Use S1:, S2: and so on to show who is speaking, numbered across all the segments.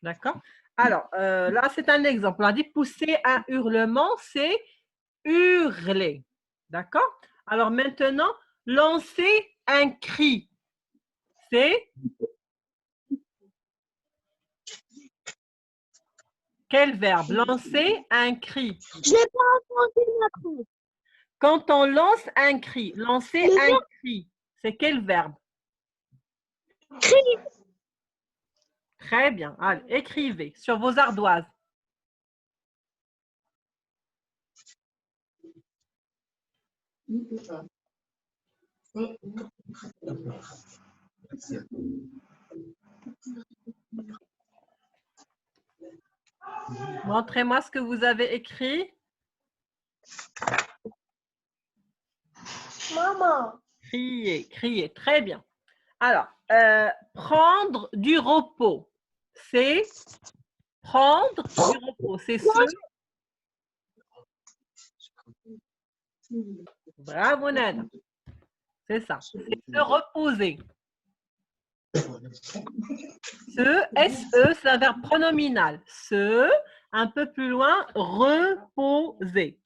S1: D'accord? Alors, là, c'est un exemple. On a dit pousser un hurlement, c'est hurler. D'accord? Alors maintenant, lancer un cri, c'est quel verbe? Lancer un cri.
S2: Je l'ai pas entendu, Macron.
S1: Quand on lance un cri, lancer un cri, c'est quel verbe?
S2: Cri.
S1: Très bien. Allez, écrivez sur vos ardoises. Montrez-moi ce que vous avez écrit.
S2: Maman.
S1: Crier, crier. Très bien. Alors, prendre du repos, c'est prendre du repos. C'est se. Bravo, Ned. C'est ça. C'est se reposer. Se, S-E, c'est un verbe pronominal. Se, un peu plus loin, reposer.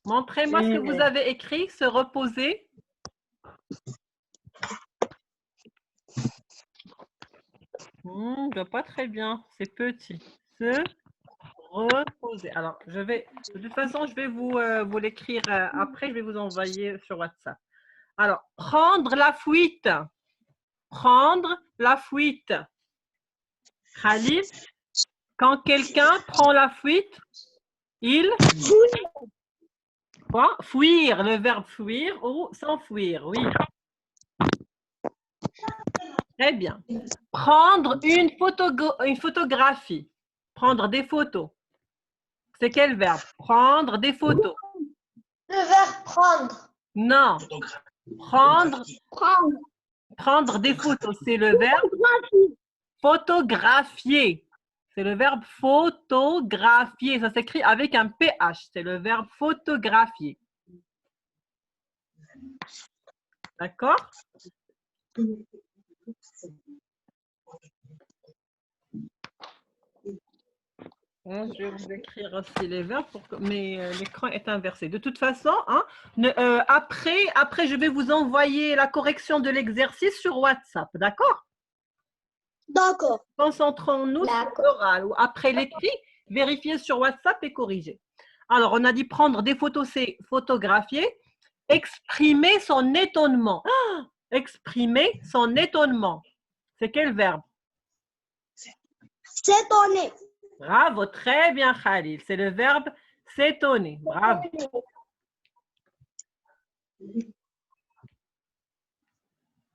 S1: Montrez-moi ce que vous avez écrit, se reposer. Je vois pas très bien, c'est petit. Se reposer. Alors, de toute façon, je vais vous l'écrire après, je vais vous envoyer sur WhatsApp. Alors, prendre la fuite. Prendre la fuite. Khalil, quand quelqu'un prend la fuite, il quoi? Fuir, le verbe fuir ou s'enfuir, oui. Très bien. Prendre une photographie. Prendre des photos. C'est quel verbe? Prendre des photos.
S2: Le verbe prendre.
S1: Non. Prendre des photos, c'est le verbe photographier. C'est le verbe photographier. Ça s'écrit avec un PH. C'est le verbe photographier. D'accord? Je vais vous écrire aussi les verbes, mais l'écran est inversé. De toute façon, hein, après, je vais vous envoyer la correction de l'exercice sur WhatsApp. D'accord?
S2: D'accord.
S1: Concentrons-nous sur l'oral ou après l'écrit, vérifiez sur WhatsApp et corrigez. Alors, on a dit prendre des photos, c'est photographier. Exprimer son étonnement. Exprimer son étonnement. C'est quel verbe?
S2: S'étonner.
S1: Bravo, très bien Khalil. C'est le verbe s'étonner. Bravo.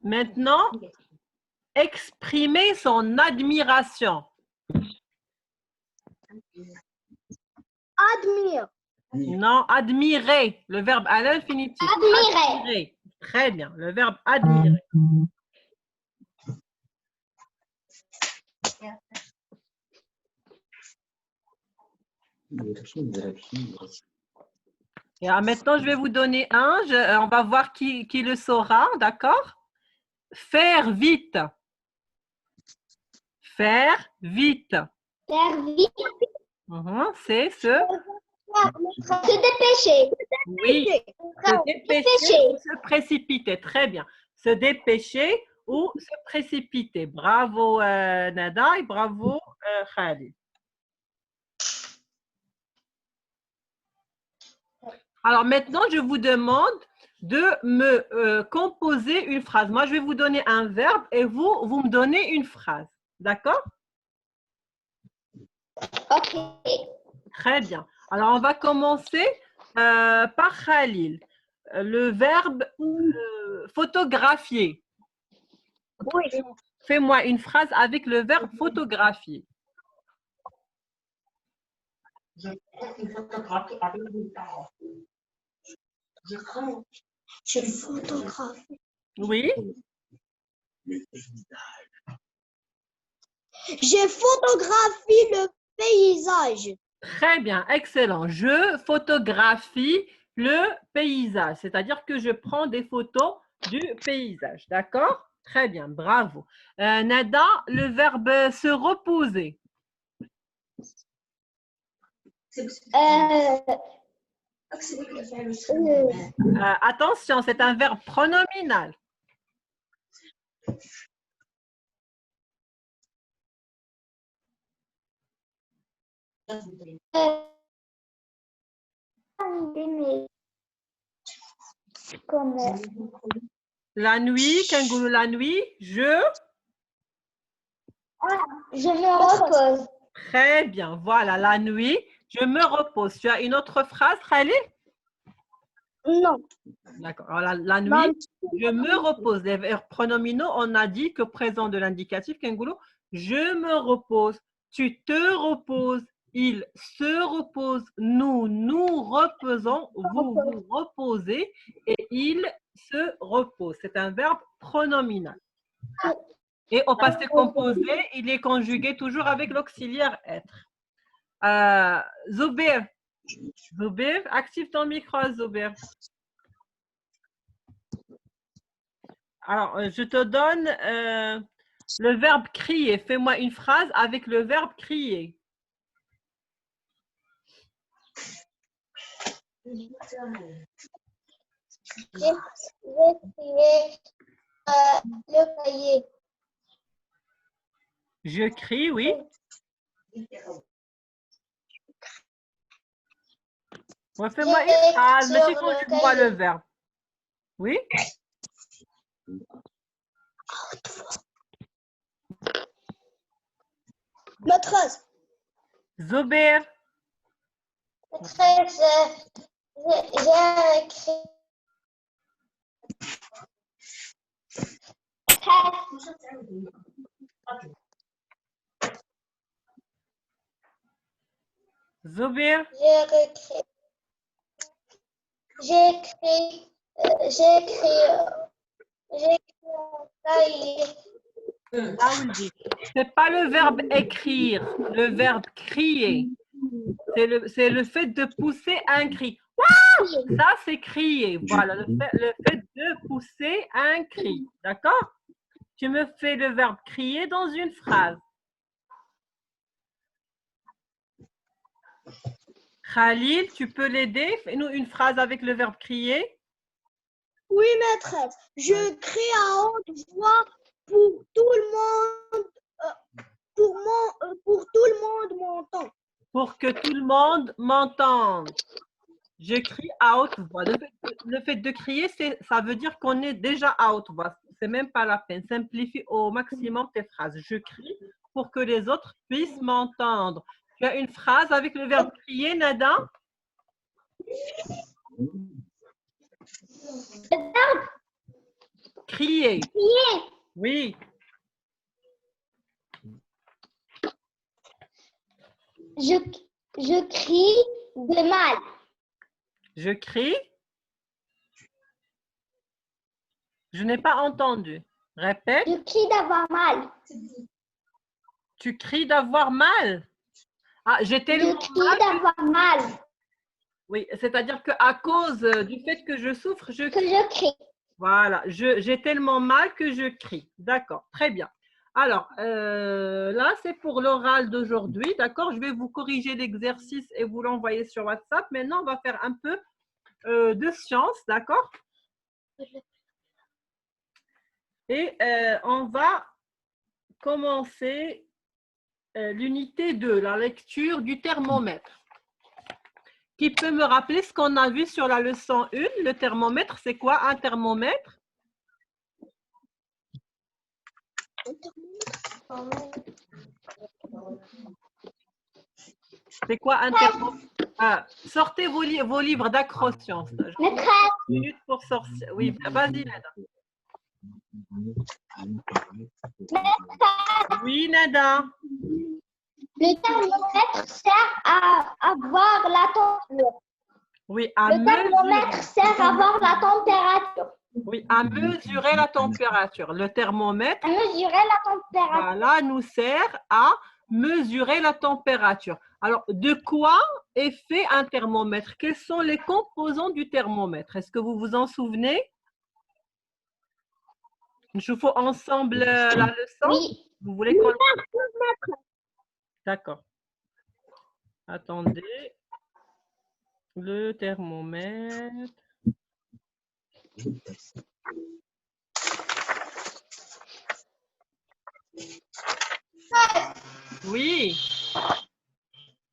S1: Maintenant, exprimer son admiration.
S2: Admire.
S1: Non, admirer. Le verbe à l'infinitif.
S2: Admirer.
S1: Très bien. Le verbe admirer. Et alors maintenant, je vais vous donner un. On va voir qui le saura. D'accord? Faire vite. Faire vite.
S2: Faire vite.
S1: C'est
S2: Se dépêcher.
S1: Oui, se dépêcher ou se précipiter. Très bien. Se dépêcher ou se précipiter. Bravo Nada et bravo Khalid. Alors maintenant, je vous demande de me composer une phrase. Moi, je vais vous donner un verbe et vous me donnez une phrase. D'accord?
S2: Ok.
S1: Très bien. Alors, on va commencer par Khalil. Le verbe photographier.
S2: Oui.
S1: Fais-moi une phrase avec le verbe photographier.
S2: Je photographie.
S1: Oui.
S2: Je photographie le paysage.
S1: Très bien, excellent. Je photographie le paysage, c'est-à-dire que je prends des photos du paysage. D'accord? Très bien, bravo. Nada, le verbe se reposer. Attention, c'est un verbe pronominal. La nuit, Kangulu, la nuit, je
S2: me repose.
S1: Très bien, voilà, la nuit, je me repose. Tu as une autre phrase, Khalil?
S2: Non.
S1: D'accord. Alors, la nuit, je me repose. Les verbes pronominaux, on a dit que présent de l'indicatif, Kangulu, je me repose. Tu te reposes. Il se repose. Nous nous reposons. Vous vous reposez. Et il se repose. C'est un verbe pronominal. Et au passé composé, il est conjugué toujours avec l'auxiliaire être. Zoubir. Zoubir, active ton micro, Zoubir. Alors, je te donne le verbe crier. Fais-moi une phrase avec le verbe crier.
S2: J'ai crié le cahier.
S1: Je crie, oui. Ouais, fais-moi une phrase, mais conjugue-moi le verbe. Oui.
S2: Maîtresse.
S1: Zoubir.
S2: Maîtresse, j'ai écrit.
S1: Zoubir.
S2: J'ai écrit un cahier.
S1: C'est pas le verbe écrire, le verbe crier. C'est le fait de pousser un cri. Waouh! Ça, c'est crier. Voilà, le fait de pousser un cri. D'accord? Tu me fais le verbe crier dans une phrase. Khalil, tu peux l'aider? Fais-nous une phrase avec le verbe crier.
S2: Oui, maîtresse. Je crie à haute voix pour tout le monde, pour tout le monde m'entend.
S1: Pour que tout le monde m'entende. Je crie à haute voix. Le fait de crier, ça veut dire qu'on est déjà à haute voix. C'est même pas la peine. Simplifie au maximum tes phrases. Je crie pour que les autres puissent m'entendre. Tu as une phrase avec le verbe crier, Nada? Crier.
S2: Crier.
S1: Oui.
S2: Je crie de mal.
S1: Je crie. Je n'ai pas entendu. Répète.
S2: Je crie d'avoir mal.
S1: Tu cries d'avoir mal. Ah, j'ai tellement
S2: Je crie d'avoir mal.
S1: Oui, c'est-à-dire qu'à cause du fait que je souffre, je crie.
S2: Que je crie.
S1: Voilà, j'ai tellement mal que je crie. D'accord, très bien. Alors, là, c'est pour l'oral d'aujourd'hui. D'accord, je vais vous corriger l'exercice et vous l'envoyer sur WhatsApp. Maintenant, on va faire un peu de science, d'accord? Et on va commencer l'unité 2, la lecture du thermomètre. Qui peut me rappeler ce qu'on a vu sur la leçon 1? Le thermomètre, c'est quoi un thermomètre? C'est quoi un thermomètre? Sortez vos livres d'accrochage.
S2: Maîtresse,
S1: Minutes pour sortir. Oui, vas-y, Nada. Oui, Nada.
S2: le thermomètre sert à voir la température.
S1: Oui, à
S2: Le thermomètre
S1: mesurer.
S2: sert à voir la température.
S1: Oui, à mesurer la température. Le thermomètre,
S2: À mesurer la température.
S1: voilà, nous sert à mesurer la température. Alors, de quoi est fait un thermomètre? Quels sont les composants du thermomètre? Est-ce que vous vous en souvenez? Je faut ensemble la leçon?
S2: Oui.
S1: Vous voulez qu'on... D'accord. Attendez. Le thermomètre. Oui.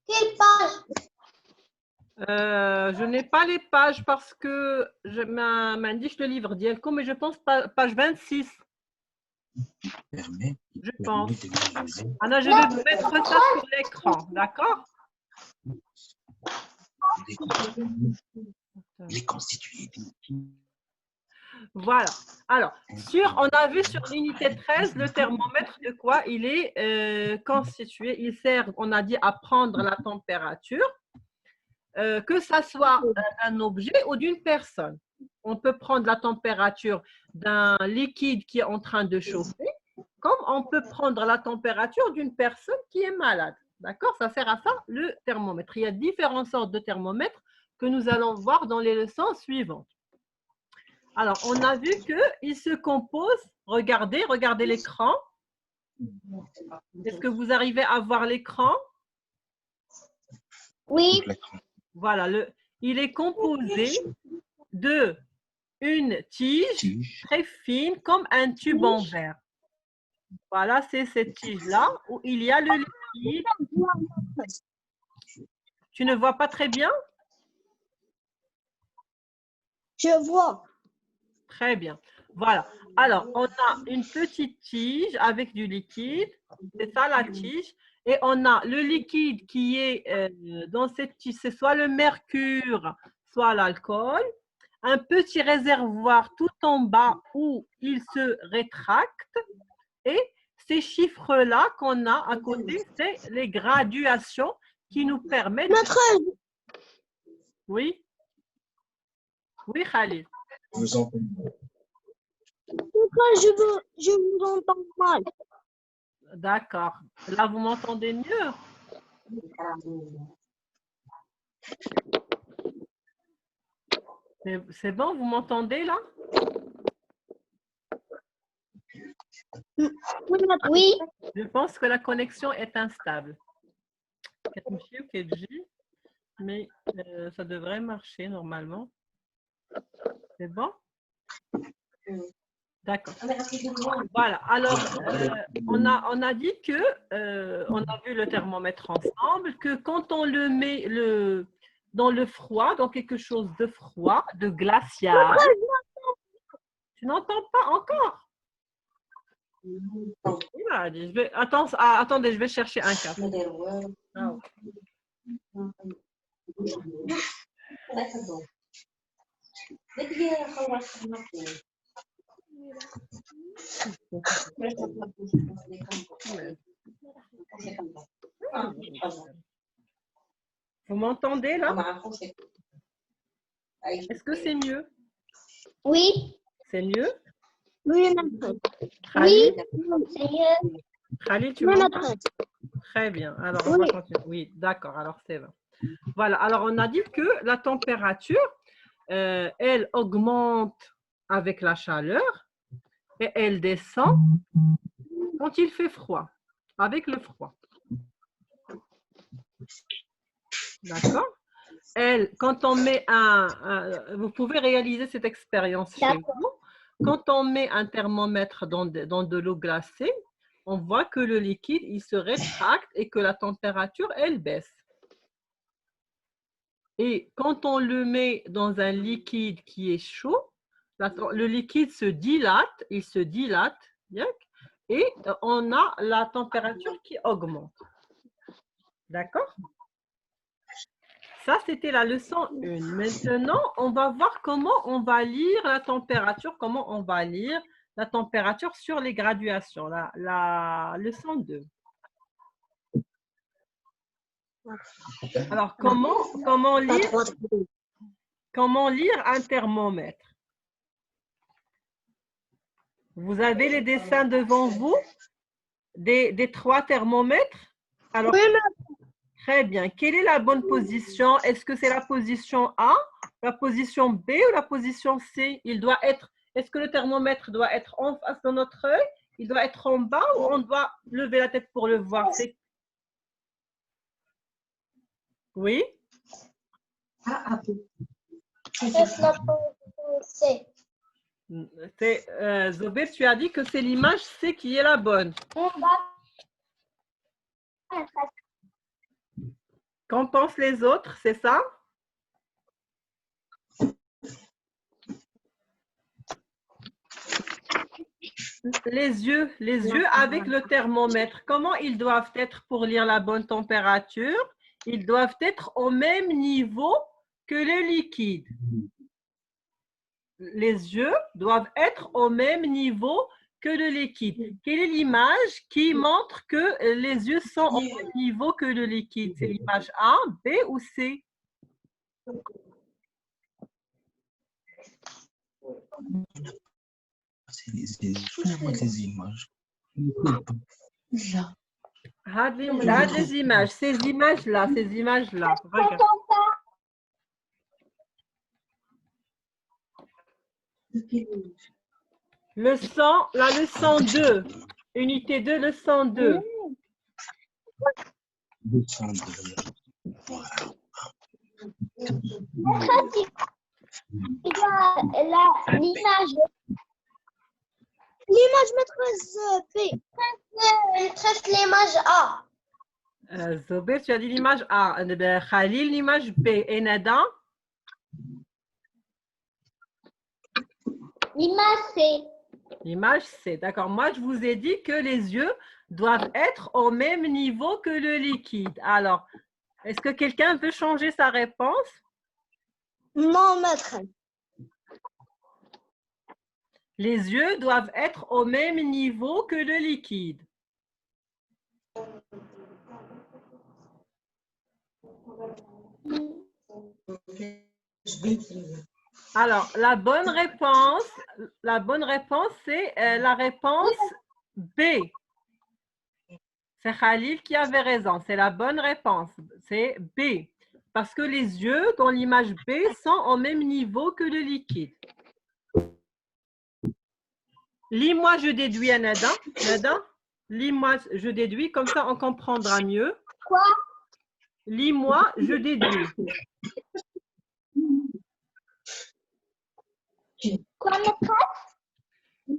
S2: Quelle page?
S1: Je n'ai pas les pages parce que je m'indique le livre d'Ielko, mais je pense page 26. Je pense. Anna, je vais vous mettre ça sur l'écran, d'accord?
S3: Les constitués.
S1: Voilà. Alors, on a vu sur l'unité 13, le thermomètre de quoi il est constitué. Il sert, on a dit, à prendre la température, que ça soit d'un objet ou d'une personne. On peut prendre la température d'un liquide qui est en train de chauffer, comme on peut prendre la température d'une personne qui est malade. D'accord? Ça sert à ça, le thermomètre. Il y a différentes sortes de thermomètres que nous allons voir dans les leçons suivantes. Alors, on a vu qu'il se compose, regardez l'écran. Est-ce que vous arrivez à voir l'écran?
S2: Oui.
S1: Voilà, il est composé de une tige très fine comme un tube en verre. Voilà, c'est cette tige-là où il y a le liquide. Tu ne vois pas très bien?
S2: Je vois.
S1: Très bien. Voilà. Alors, on a une petite tige avec du liquide. C'est ça la tige. Et on a le liquide qui est dans cette tige. C'est soit le mercure, soit l'alcool. Un petit réservoir tout en bas où il se rétracte. Et ces chiffres-là qu'on a à côté, c'est les graduations qui nous permettent…
S2: Maîtresse,
S1: Oui? Oui, Khalid.
S3: Vous entendez?
S2: je vous entends mal.
S1: D'accord. Là, vous m'entendez mieux? C'est bon, vous m'entendez là?
S2: Oui.
S1: Je pense que la connexion est instable. Mais ça devrait marcher normalement. C'est bon? D'accord. Voilà. Alors, on a dit que, on a vu le thermomètre ensemble, que quand on le met dans le froid, dans quelque chose de froid, de glacial, tu n'entends pas encore? Attendez, je vais chercher un cas. Ah, ok. Vous m'entendez là? Est-ce que c'est mieux?
S2: Oui.
S1: C'est mieux?
S2: Oui, maîtresse.
S1: Khalid,
S2: Oui, c'est mieux.
S1: Khalid, tu
S2: Oui,
S1: m'entends?
S2: maîtresse.
S1: Très bien. Alors, on va
S2: Oui.
S1: continuer. Oui, d'accord. Alors, c'est bon. Voilà. Alors, on a dit que la température, elle augmente avec la chaleur et elle descend quand il fait froid, avec le froid. D'accord? Quand on met vous pouvez réaliser cette expérience chez vous. Quand on met un thermomètre dans de l'eau glacée, on voit que le liquide, il se rétracte et que la température, elle baisse. Et quand on le met dans un liquide qui est chaud, le liquide se dilate, il se dilate, et on a la température qui augmente. D'accord? Ça, c'était la leçon 1. Maintenant, on va voir comment on va lire la température, comment on va lire la température sur les graduations, la leçon 2. Alors, comment lire un thermomètre? Vous avez les dessins devant vous des 3 thermomètres? Alors,
S2: Oui, maître.
S1: très bien. Quelle est la bonne position? Est-ce que c'est la position A, la position B ou la position C? Est-ce que le thermomètre doit être en face de notre œil? Il doit être en bas ou on doit lever la tête pour le voir? Oui? Zobé, tu as dit que c'est l'image C qui est la bonne. Qu'en pensent les autres, c'est ça? Les yeux avec le thermomètre, comment ils doivent être pour lire la bonne température? Ils doivent être au même niveau que le liquide. Les yeux doivent être au même niveau que le liquide. Quelle est l'image qui montre que les yeux sont au même niveau que le liquide? C'est l'image A, B ou C?
S3: Ces images.
S1: Les images, ces images-là, regarde. La leçon 2, unité 2, leçon 2.
S2: L'image maîtresse P.
S4: Maîtresse, l'image A.
S1: Zobé, tu as dit l'image A. Khalil, l'image B. Et Nada?
S4: L'image C.
S1: L'image C. D'accord. Moi, je vous ai dit que les yeux doivent être au même niveau que le liquide. Alors, est-ce que quelqu'un veut changer sa réponse?
S2: Non, maître.
S1: Les yeux doivent être au même niveau que le liquide. Alors, la bonne réponse, c'est la réponse B. C'est Khalil qui avait raison. C'est la bonne réponse. C'est B. Parce que les yeux dans l'image B sont au même niveau que le liquide. Lis-moi, je déduis à Nada. Nada, lis-moi, je déduis. Comme ça, on comprendra mieux.
S4: Quoi?
S1: Lis-moi, je déduis.
S4: Quoi, maîtresse?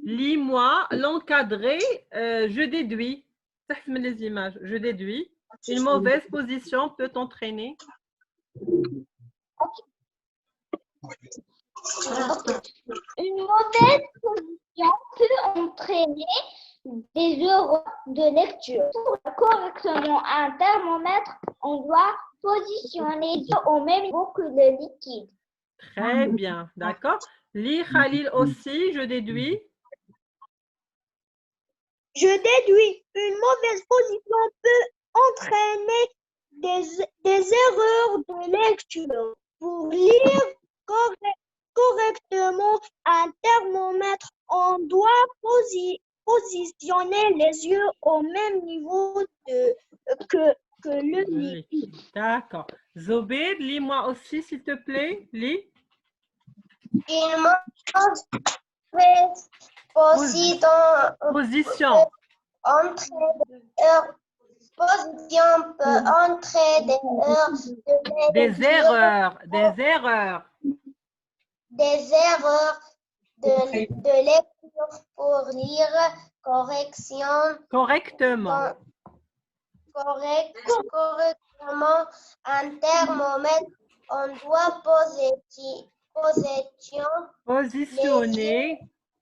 S1: Lis-moi, l'encadré, je déduis. Ça, c'est les images. Je déduis. Une mauvaise position peut entraîner.
S4: Une mauvaise position peut entraîner des erreurs de lecture. Pour correctement un thermomètre, on doit positionner les yeux au même niveau que le liquide.
S1: Très bien, d'accord. Lis Khalil aussi, je déduis.
S2: Je déduis. Une mauvaise position peut entraîner des erreurs de lecture. Pour lire correctement un thermomètre, on doit positionner les yeux au même niveau que le liquide.
S1: D'accord. Zobed, lis-moi aussi, s'il te plaît. Lis.
S4: Une mauvaise
S1: Position.
S4: Position peut entraîner
S1: Des erreurs
S4: de lecture pour lire
S1: correctement.
S4: correctement un thermomètre.
S2: on doit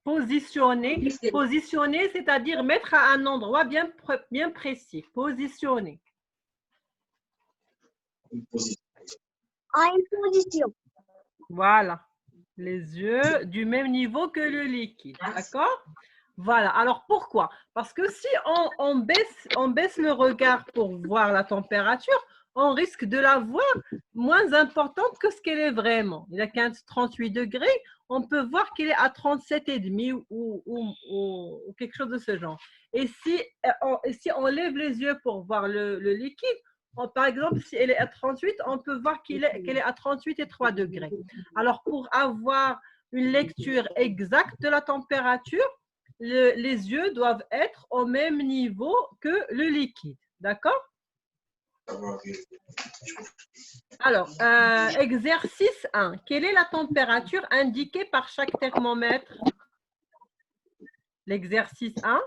S1: Positionner, c'est-à-dire mettre à un endroit bien précis. Positionner.
S2: à une position.
S1: Voilà. Les yeux du même niveau que le liquide. D'accord? Voilà. Alors, pourquoi? Parce que si on baisse le regard pour voir la température, on risque de la voir moins importante que ce qu'elle est vraiment. Il y a 38 degrés, on peut voir qu'il est à 37,5 ou quelque chose de ce genre. Et si on lève les yeux pour voir le liquide, par exemple, si elle est à 38, on peut voir qu'elle est à 38,3 degrés. Alors, pour avoir une lecture exacte de la température, les yeux doivent être au même niveau que le liquide. D'accord? Alors, exercice 1. Quelle est la température indiquée par chaque thermomètre? L'exercice 1.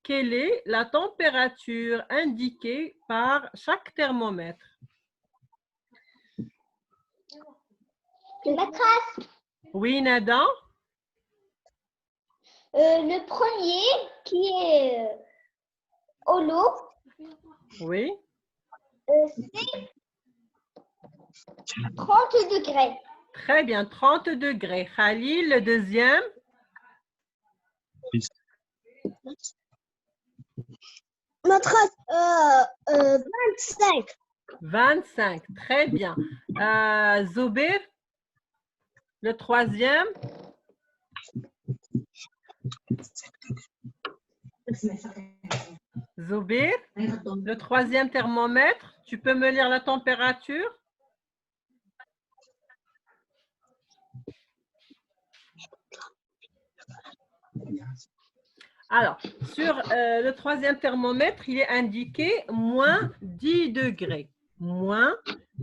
S1: Quelle est la température indiquée par chaque thermomètre?
S4: Maîtresse,
S1: Oui, Nada?
S4: le premier qui est au lot,
S1: Oui.
S4: c'est 30 degrés.
S1: Très bien, 30 degrés. Khalil, le deuxième?
S2: Maîtresse, 25.
S1: 25, très bien. Zoubir, le troisième? Zoubir, le troisième thermomètre, tu peux me lire la température? Alors, sur le troisième thermomètre, il est indiqué moins 10 degrés. Moins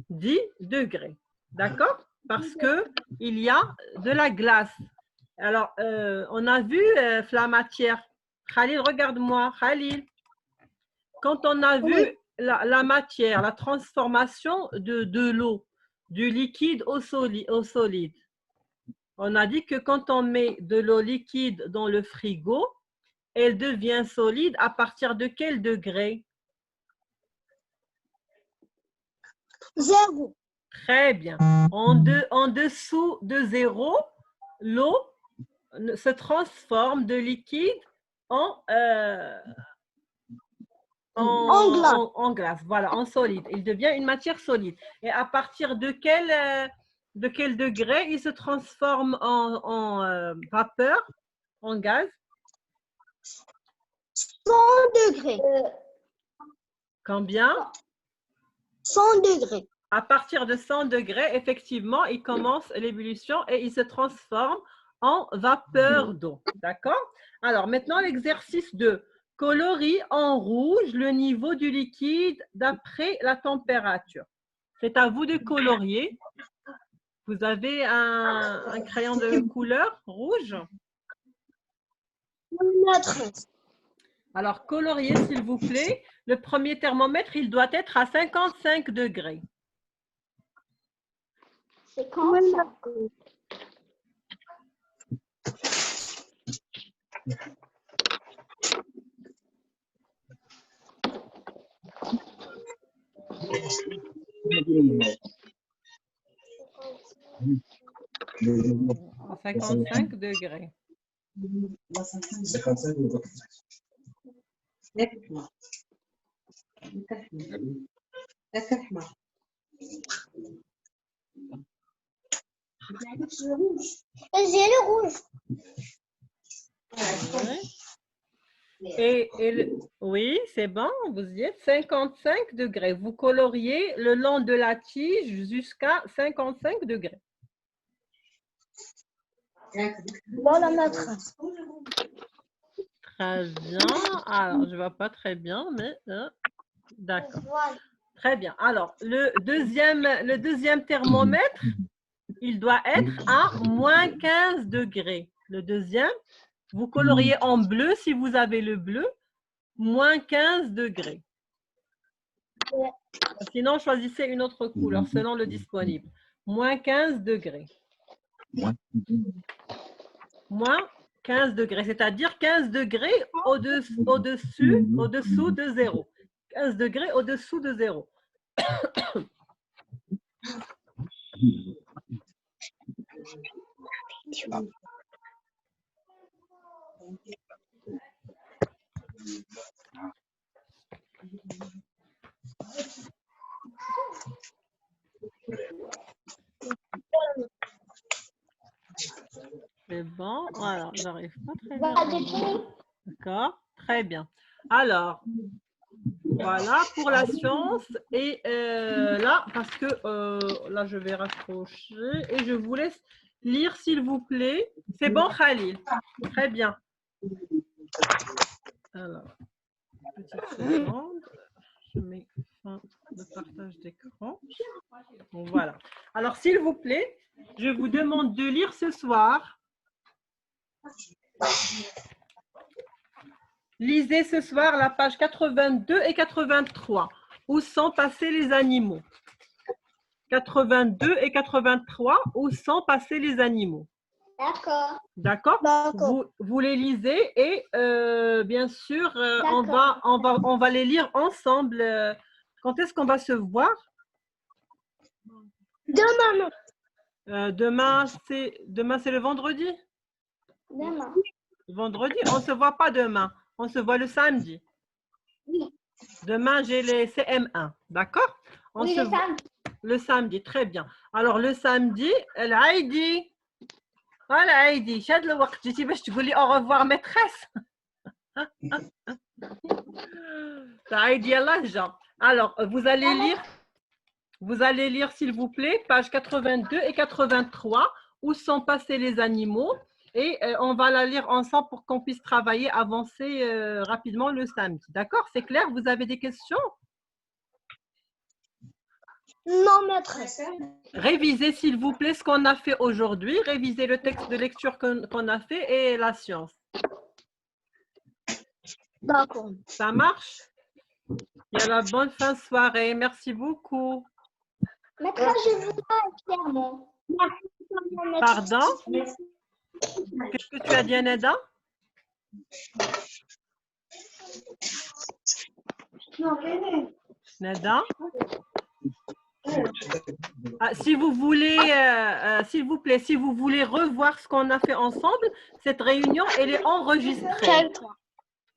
S1: 10 degrés. D'accord? Parce qu'il y a de la glace. Alors, on a vu la matière. Khalil, regarde-moi. Khalil. Quand on a vu la matière, la transformation de l'eau, du liquide au solide, on a dit que quand on met de l'eau liquide dans le frigo, elle devient solide à partir de quel degré?
S2: 0.
S1: Très bien. En dessous de 0, l'eau se transforme de liquide en glace. Voilà, en solide. Il devient une matière solide. Et à partir de quel degré il se transforme en vapeur, en gaz?
S2: 100 degrés.
S1: Combien?
S2: 100 degrés.
S1: À partir de 100 degrés, effectivement, il commence l'ébullition et il se transforme en vapeur d'eau. D'accord? Alors, maintenant, l'exercice 2. Colorie en rouge le niveau du liquide d'après la température. C'est à vous de colorier. Vous avez un crayon de couleur rouge?
S2: Maîtresse.
S1: Alors, coloriez, s'il vous plaît. Le premier thermomètre, il doit être à 55 degrés.
S4: C'est quand ça?
S1: À 55 degrés.
S3: 55 ou 55.
S2: J'ai le rouge.
S1: Oui, c'est bon, vous y êtes. 55 degrés. Vous coloriez le long de la tige jusqu'à 55 degrés.
S2: Voilà, maîtresse.
S1: Très bien. Alors, je ne vois pas très bien, mais d'accord. Très bien. Alors, le deuxième thermomètre, il doit être à moins 15 degrés. Le deuxième, vous coloriez en bleu si vous avez le bleu, moins 15 degrés. Sinon, choisissez une autre couleur selon le disponible. Moins 15 degrés. Moins 15 degrés, c'est-à-dire 15 degrés au-dessous de 0. 15 degrés au-dessous de 0. C'est bon, voilà, j'arrive pas très bien.
S4: Bah, j'ai fini.
S1: D'accord, très bien. Alors, voilà pour la science. Et là, parce que là, je vais raccrocher et je vous laisse lire, s'il vous plaît. C'est bon, Khalil? Très bien. Alors, petite seconde. Je mets fin de partage d'écran. Donc, voilà. Alors, s'il vous plaît, je vous demande de lire ce soir. Lisez ce soir la page 82 et 83. Où sont passés les animaux? 82 et 83. Où sont passés les animaux?
S4: D'accord.
S1: D'accord?
S2: D'accord.
S1: Vous les lisez et bien sûr, on
S4: D'accord.
S1: va les lire ensemble. Quand est-ce qu'on va se voir?
S2: Demain.
S1: Demain, c'est le vendredi?
S4: Demain.
S1: Vendredi, on ne se voit pas demain. On se voit le samedi.
S4: Oui.
S1: Demain, j'ai les CM1. D'accord? On
S4: Oui,
S1: se
S4: le
S1: voit
S4: samedi.
S1: le samedi. Très bien. Alors, le samedi, العيدي. العيدي. شاد الوقت جيتي باش تقولي au revoir maîtresse. العيدي يلا هجا. Alors, vous allez lire, s'il vous plaît, page 82 et 83, où sont passés les animaux. Et on va la lire ensemble pour qu'on puisse travailler, avancer rapidement le samedi. D'accord? C'est clair? Vous avez des questions?
S2: Non, maîtresse.
S1: Révisez, s'il vous plaît, ce qu'on a fait aujourd'hui. Révisez le texte de lecture qu'on a fait et la science.
S2: D'accord.
S1: Ça marche? Il y a la bonne fin de soirée. Merci beaucoup.
S4: Maîtresse, je vous dois clairement.
S1: Pardon? Qu'est-ce que tu as dit, Neda? Neda? Ah, si vous voulez, s'il vous plaît, si vous voulez revoir ce qu'on a fait ensemble, cette réunion, elle est enregistrée.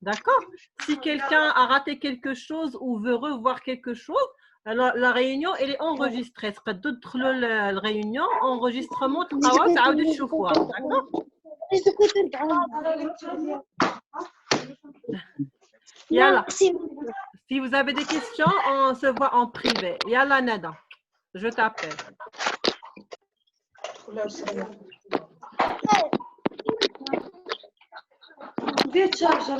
S1: D'accord? Si quelqu'un a raté quelque chose ou veut revoir quelque chose, alors la réunion, elle est enregistrée. C'est pas d'autres la réunion, enregistrement, d'accord? Yalla.
S2: Merci.
S1: Si vous avez des questions, on se voit en privé. Yalla, Nada. Je t'appelle.
S3: Décharge.